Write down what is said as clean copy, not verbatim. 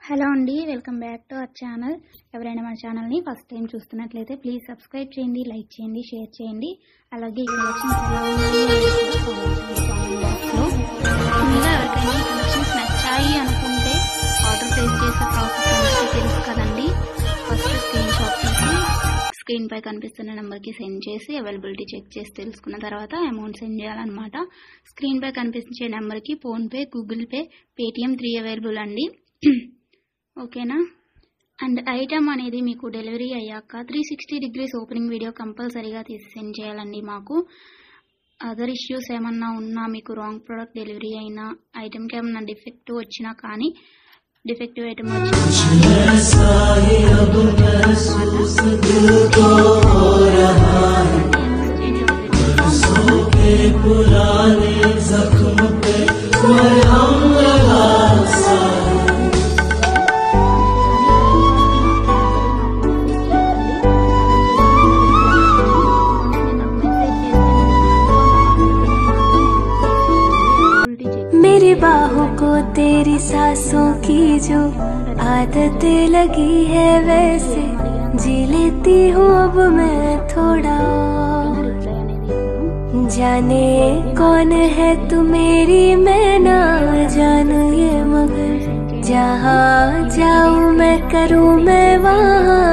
Hello అండి, welcome back to our channel. ఎవరైనా మన ఛానల్ని ఫస్ట్ టైం చూస్తున్నట్లయితే ప్లీజ్ సబ్స్క్రైబ్ చేయండి, లైక్ చేయండి, షేర్ చేయండి. అలాగే ఈ కలెక్షన్స్ ఎలా ఉన్నాయి అనేది కూడా కామెంట్ చేయండి. ముందుగా ఎవరికైనా ఈ కలెక్షన్స్ నచ్చాయి అనుకుంటే ఆర్డర్ ప్లేస్ చేసే ప్రాసెస్ అనేది తెలుసు కదండి. ఫస్ట్ స్క్రీన్ షాట్ తీసి స్క్రీన్ పై కనిపిస్తున్న నెంబర్కి సెండ్ చేసి అవైలబిలిటీ చెక్ చేసి తెలుసుకున్న తర్వాత అమౌంట్ సెండ్ చేయాలన్నమాట. స్క్రీన్ పై కనిపించే నెంబర్కి PhonePe, Google pay, Paytm 3 available అండి. ఓకేనా. అండ్ ఐటమ్ అనేది మీకు డెలివరీ అయ్యాక 360 degrees ఓపెనింగ్ వీడియో కంపల్సరీగా తీసి సెండ్ చేయాలండి. మాకు అదర్ ఇష్యూస్ ఏమన్నా ఉన్నా, మీకు రాంగ్ ప్రోడక్ట్ డెలివరీ అయినా, ఐటమ్కి ఏమన్నా డిఫెక్టివ్ వచ్చినా కానీ, డిఫెక్టివ్ ఐటమ్ मेरी बाहों को तेरी सांसों की जो आदत लगी है, वैसे जी लेती हूँ अब मैं थोड़ा। जाने कौन है तू मेरी, मैं ना जानू ये, मगर जहाँ जाऊँ मैं करूँ मैं वहाँ।